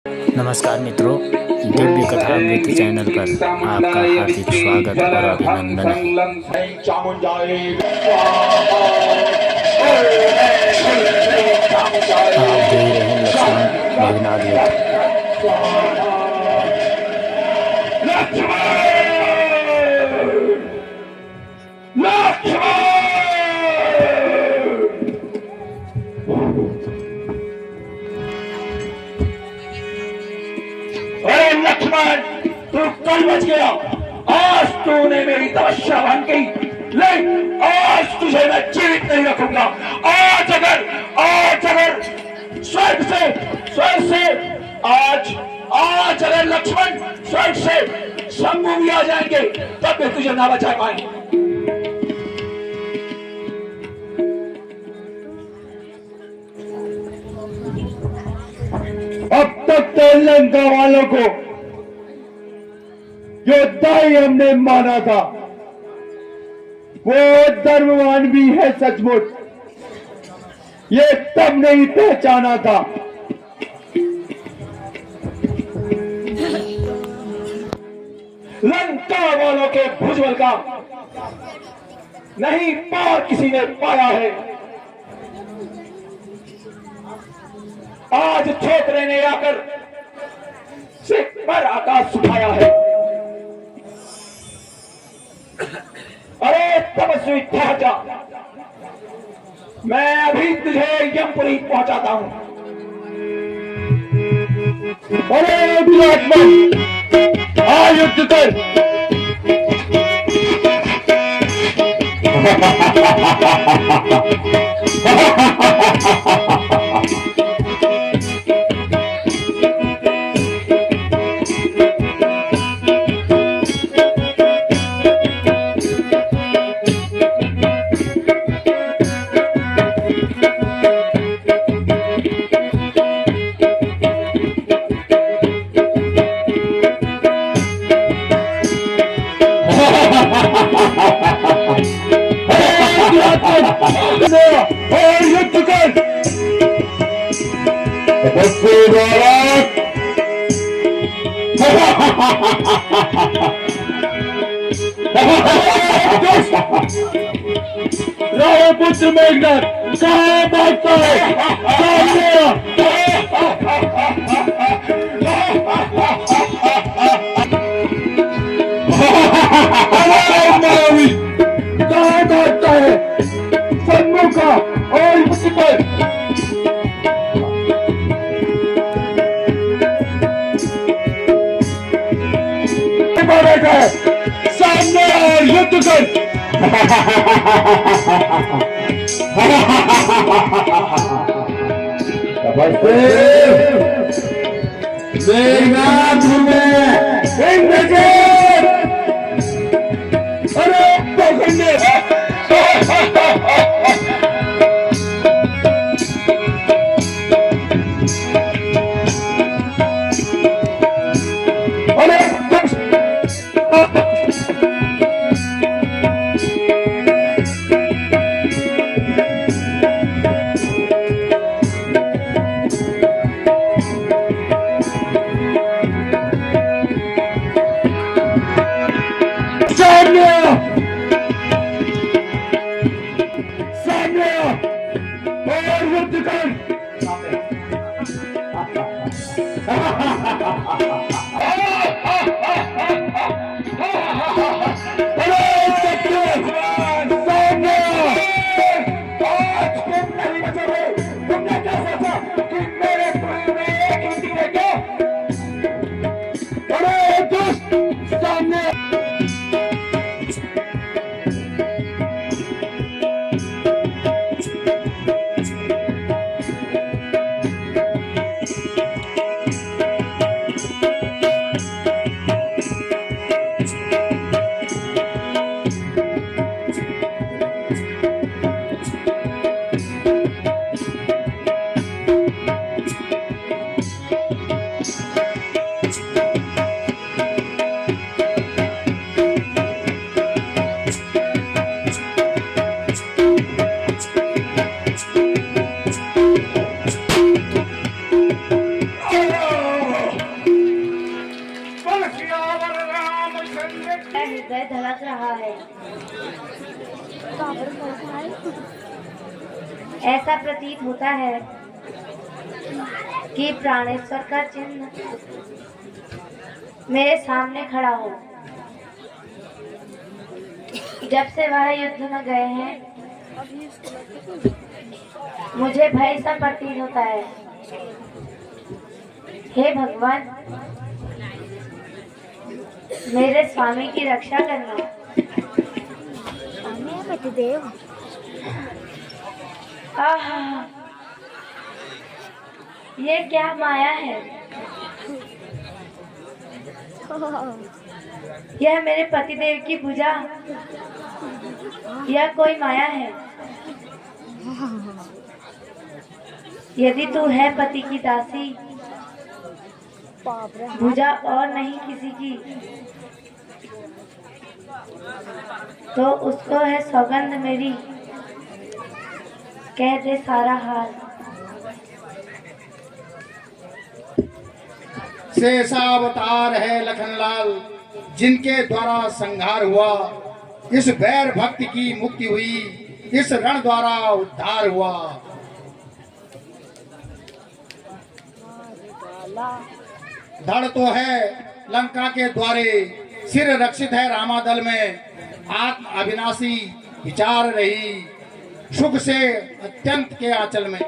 नमस्कार मित्रों, दिव्य कथा अमृत चैनल पर आपका हार्दिक स्वागत और अभिनंदन है। आप देख रहे हैं लक्ष्मण मेघनाद युद्ध। अरे लक्ष्मण, तू कल बच गया। आज तूने मेरी तपस्या भंग की, लेकिन आज तुझे मैं जीवित नहीं रखूंगा। आज अगर स्वर्ग से आज अगर लक्ष्मण स्वर्ग से शंभु भी आ जाएंगे तब भी तुझे ना बचा पाएंगे। अब तक तो लंका वालों को योद्धा ही हमने माना था, वो धर्मवान भी है सचमुच, ये तब नहीं पहचाना था। लंका वालों के भुजबल का नहीं पार किसी ने पाया है। आज क्षेत्र ने आकर सिख पर आकाश उठाया है। अरे तपस्वी ठहर जा, मैं अभी तुझे यमपुरी पहुंचाता हूं। अरे दुरात्मन, आ युद्ध कर। और युद्ध कर। रावपुत्र मेघनाद कहाँ भागता है? सामने आ। कहाँ भागता है? सम्मुख का और युद्ध कर। बैठा है, सामने और युद्ध कर। मेघनाद अरे पकड़ने और युद्ध कर। तुमने क्या सोचा कि मेरे कुल में एक ही तीर है क्या? अरे दुष्ट, सामने ऐसा प्रतीत होता है कि प्राणेश्वर का चिन्ह मेरे सामने खड़ा हो। जब से वह युद्ध में गए हैं मुझे भय सा प्रतीत होता है। हे भगवान, मेरे स्वामी की रक्षा करना। आहा, ये क्या माया है? यह मेरे पतिदेव की भुजा, यह कोई माया है? यदि तू है पति की दासी, भुजा और नहीं किसी की, तो उसको है सौगंध मेरी, कह दे सारा हाल। शेषावतार है लखनलाल, जिनके द्वारा संहार हुआ। इस बैर भक्ति की मुक्ति हुई, इस रण द्वारा उद्धार हुआ। धड़ तो है लंका के द्वारे, सिर रक्षित है रामादल में। आत्म अविनाशी विचार रही, सुख से अत्यंत के आंचल में।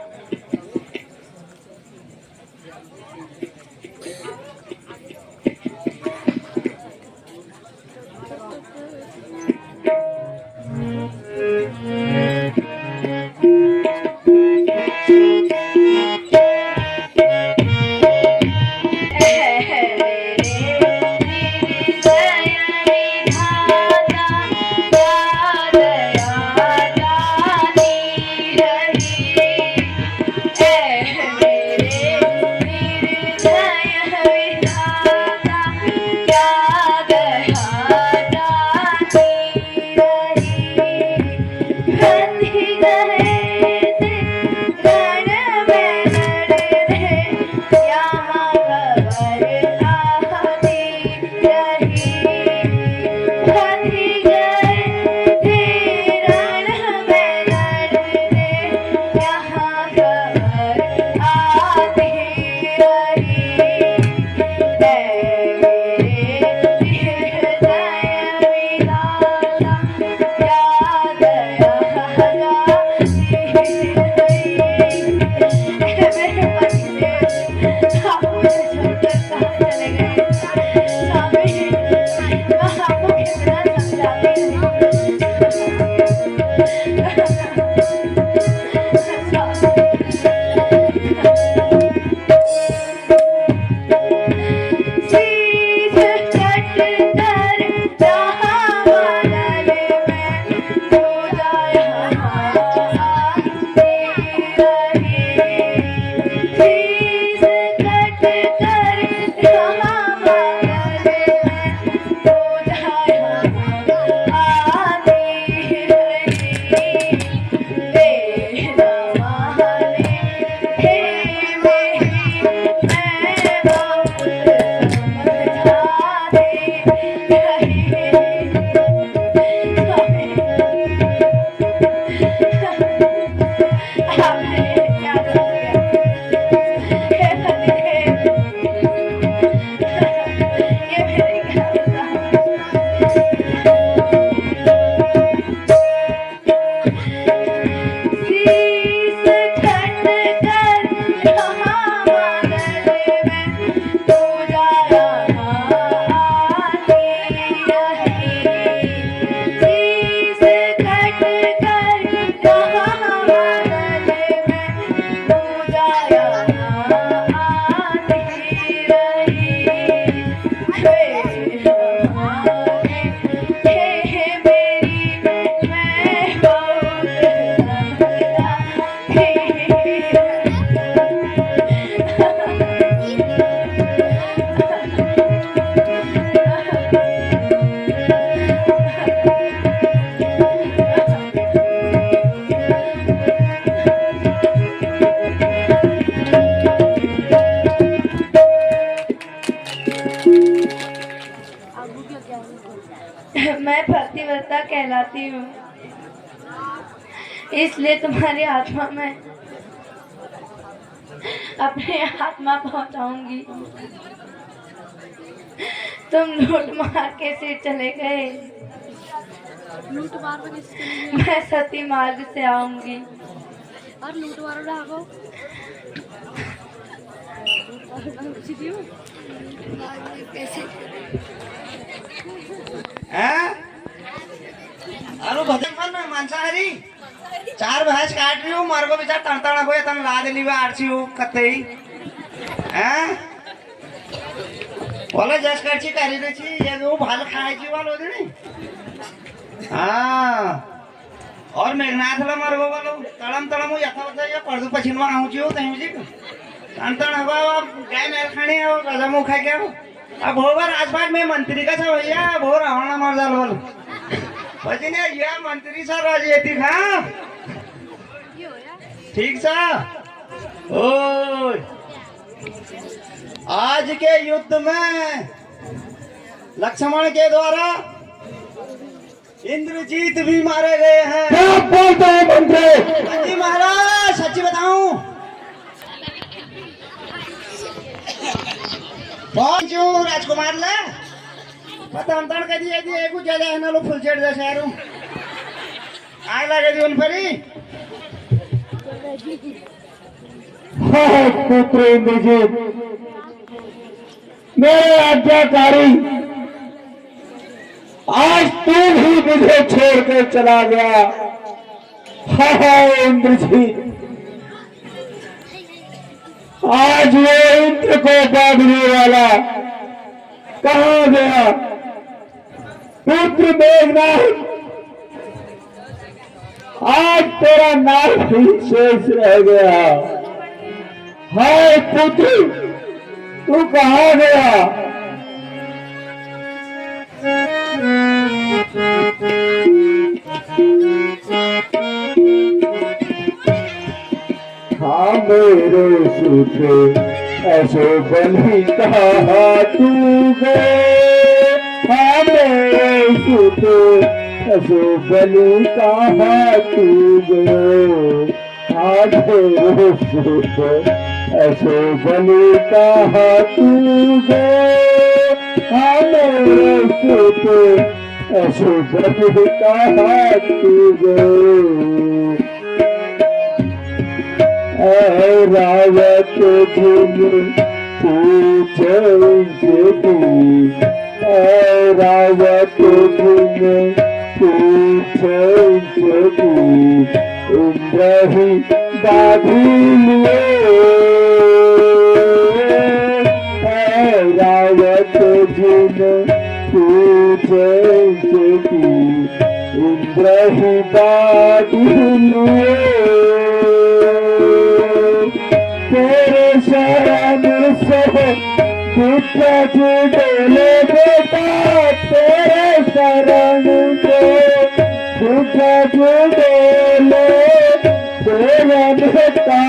कहलाती हूँ, इसलिए तुम्हारी आत्मा में अपने आत्मा पहुंचाऊंगी। तुम लूट मार के सिर चले गए, लूट मार में किसके लिए? मैं सती मार्ग से आऊंगी। और लूट मारो डाको अरे भजन फल में मांसाहारी 4 भैंस काट रही हूँ, मार को बेचार तड़तड़ा को तंग ला देली वे आरसी हूँ कत्ते ही हैं वाला जस करची करी रे छी ये वो भाल खायची वालो दे नहीं हां और मेघनाथ ला मारगो वालो तड़म तड़म यथा होता है पड़दू पछिनवा आऊची हो तहीं जी तंतण हवा गाय मेल खाने हो राजा मुंह खा के अब भोवर राजपाट में मंत्री का था भैया भो रावण मार डाल बोल पछिने ये मंत्री सा राजेती खा ठीक सा ओए आज के युद्ध में लक्ष्मण के द्वारा इंद्रजीत भी मारे गए हैं। क्या बोलते हैं मंत्री? जी महाराज सच्ची बताऊं पहुंचू राजकुमार ला पता अंतर कर दिया जी एक ज्यादा है ना लो फुल चढ़ जा शहरों आग लगे दी उन परी पुत्र इंद्रजीत, मेरे आज्ञाकारी, आज तू भी मुझे छोड़कर चला गया। इंद्रजीत, आज वो इंद्र को बांधने वाला कहाँ गया? पुत्र मेघनाथ, आज तेरा नाम ही शेष रह गया। हाय पुत्र, तू कहाँ गया? हाँ मेरे सुख ऐसो बलि कहा तू गए, हाँ मेरे सुख ऐसो बलि कहा तू गए, हाँ मेरे सुख ऐसो बलि कहा तू गए, हाँ मेरे सुख ऐसो बलि कहा तू गए। रावत धुन पूछे जगी, रावत धुन पूछे जगी, इंद्र ही बाधिलिए, रावत धुन पूछे जगी, इंद्र ही बाधिलिए, तेरे शरण से दुख जुड़े बेटा, तेरे शरण से दुख जुड़े तेरा बेटा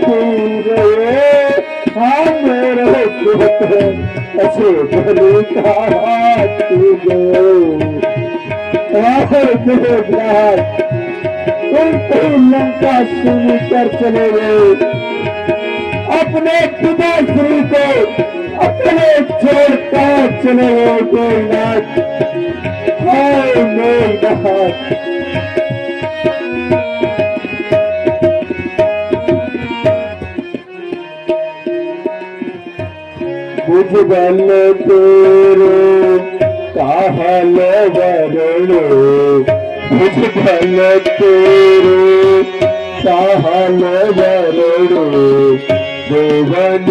पूरे, हाँ मेरे पुत्र ऐसे बलि कहा तू गए। उनको लंका सुन कर चले गए, अपने पिता श्री को अपने छोड़कर चले गए मेघनाथ। हाय मेघनाथ, बुझ बल तेरे कहल वरणो, बुझ बल तेरे कहल वरणो, देवन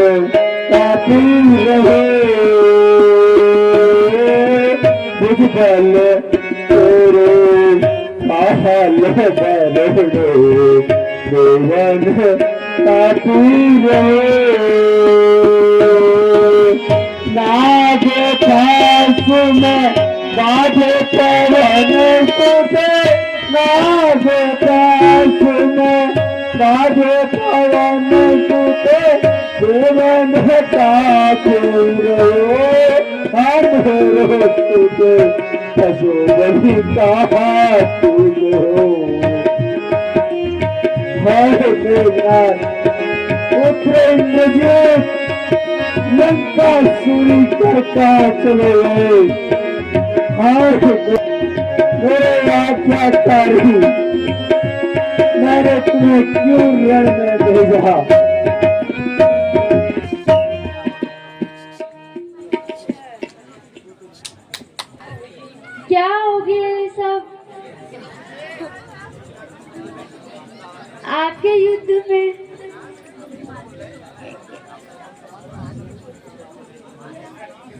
काफी रहे, बुझ बल तेरे कहल वरणो, देवन काफी रहे, नागे पास में बाजे पवन सुते, नागे पास में बाजे पवन सुते, देवन ठाकुर मेरो तुझे तजोबरी कहा तुझे हो हाय मेघनाथ उतरे मुझे लंका सूरी करता चले गए हाय मेरे आज्ञाकारी मैंने तुम्हें क्यों रण में भेजा क्या हो गया ये सब? आपके युद्ध में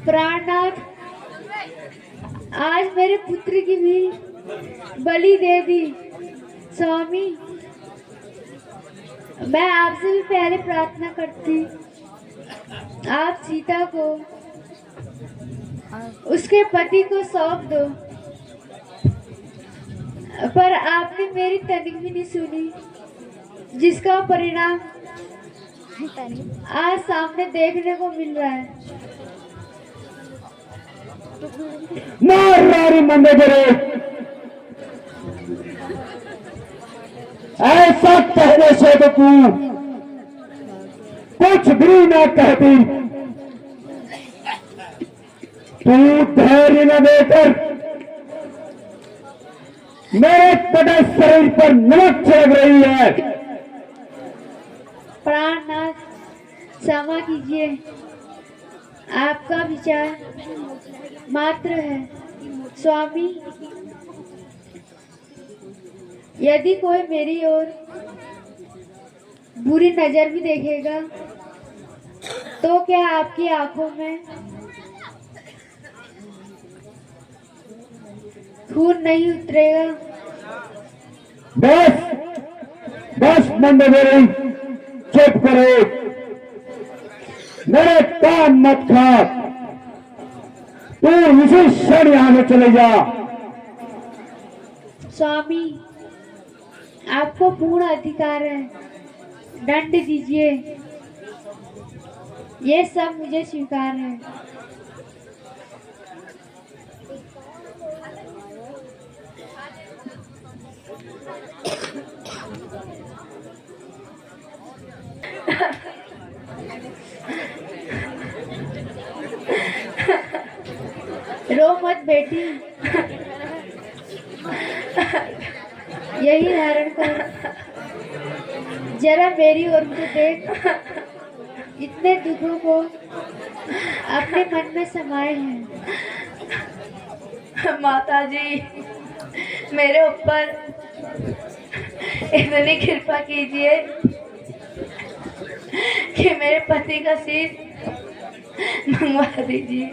प्राणनाथ आज मेरे पुत्र की भी बलि दे दी। स्वामी, मैं आपसे भी पहले प्रार्थना करती, आप सीता को उसके पति को सौंप दो, पर आपने मेरी तनिक भी नहीं सुनी, जिसका परिणाम आज सामने देखने को मिल रहा है। मार रारी मंदोदरी, ऐसा कहने से तो तू कुछ भी ना कहती, तू धैर्य न देकर मेरे कटे शरीर पर नमक छिड़क रही है। प्राणनाथ, क्षमा कीजिए, आपका विचार मात्र है। स्वामी, यदि कोई मेरी ओर बुरी नजर भी देखेगा तो क्या आपकी आंखों में खून नहीं उतरेगा? बस बस मंदोदरी, चुप करो, मेरे कान मत खा, तू इसी क्षण यहां से चले जा। स्वामी, आपको पूर्ण अधिकार है, दंड दीजिए, ये सब मुझे स्वीकार है। रो मत बेटी, यही धारण कर, जरा मेरी ओर को देख, इतने दुखों को अपने मन में समाये हैं। माता जी, मेरे ऊपर इतनी कृपा कीजिए कि मेरे पति का शीश मंगवा दीजिए।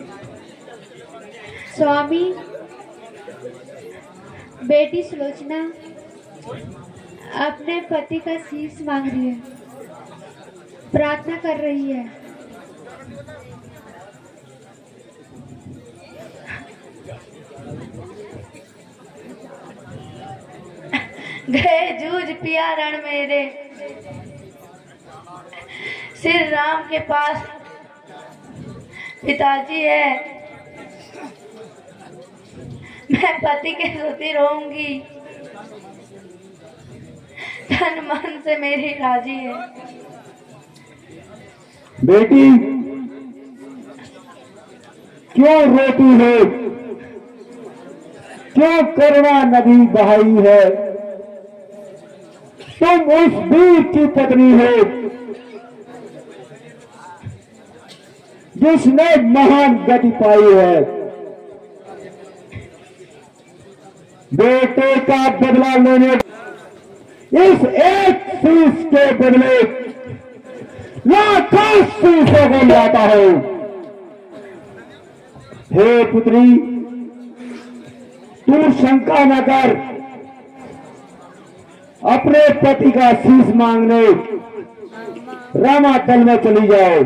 स्वामी, बेटी सुलोचना अपने पति का शीश मांग रही है, प्रार्थना कर रही है। गए जूझ पिया रण मेरे, श्री राम के पास पिताजी है, मैं पति के सुती रहूंगी, तन मन से मेरी राजी है। बेटी, क्यों रोती है, क्यों करुणा नदी बहाई है? तुम उस वीर की पत्नी हो जिसने महान गति पाई है। बेटे का बदला लेने इस एक शीश के बदले लाखों शीशों को लाता हो। हे पुत्री, तू शंका न कर, अपने पति का शीश मांगने रामातल में चली जाओ।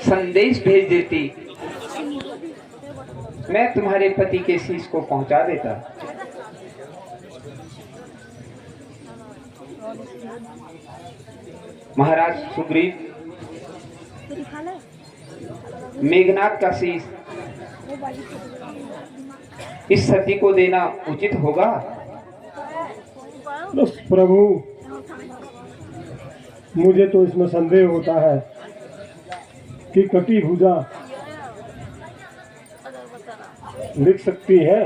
संदेश भेज देती, मैं तुम्हारे पति के शीश को पहुंचा देता। महाराज सुग्रीव, मेघनाथ का शीश इस सती को देना उचित होगा? प्रभु, मुझे तो इसमें संदेह होता है कि कटी भुजा लिख सकती है।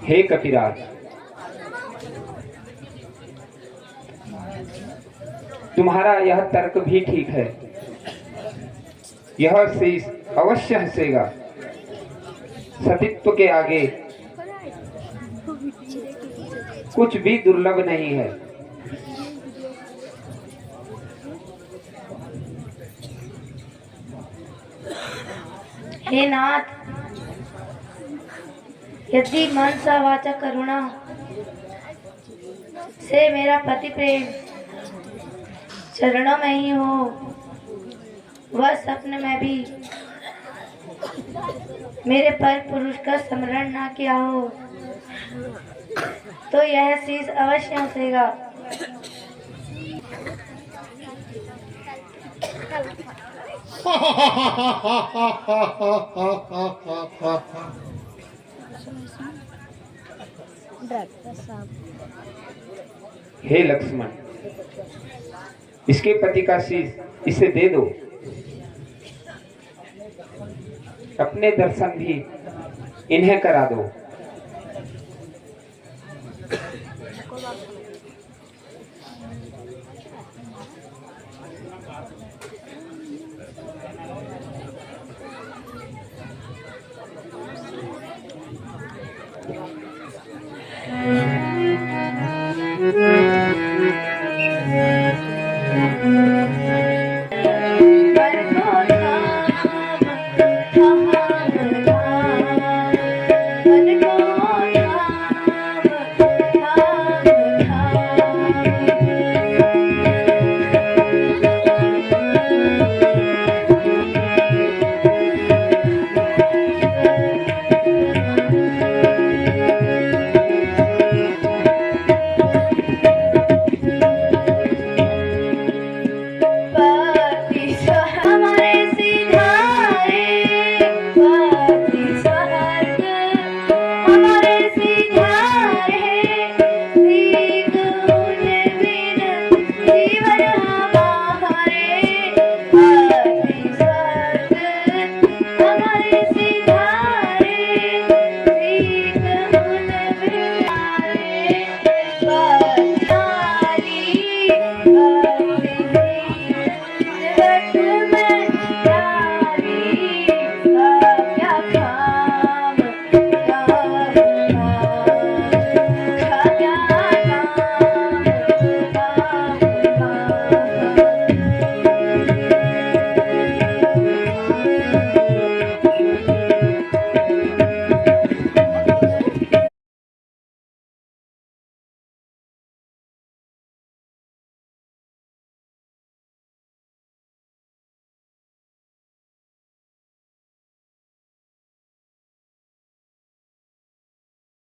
हे कपिराज, तुम्हारा यह तर्क भी ठीक है। यह शीश अवश्य हंसेगा। सतीत्व के आगे कुछ भी दुर्लभ नहीं है। हे नाथ, यदि मनसा वाचा करुणा से मेरा पति प्रेम चरणों में ही हो, वह स्वप्न में भी मेरे पर पुरुष का स्मरण ना किया हो, तो यह शीश अवश्य हंसेगा। हे लक्ष्मण, इसके पति का शीश इसे दे दो। अपने दर्शन भी इन्हें करा दो।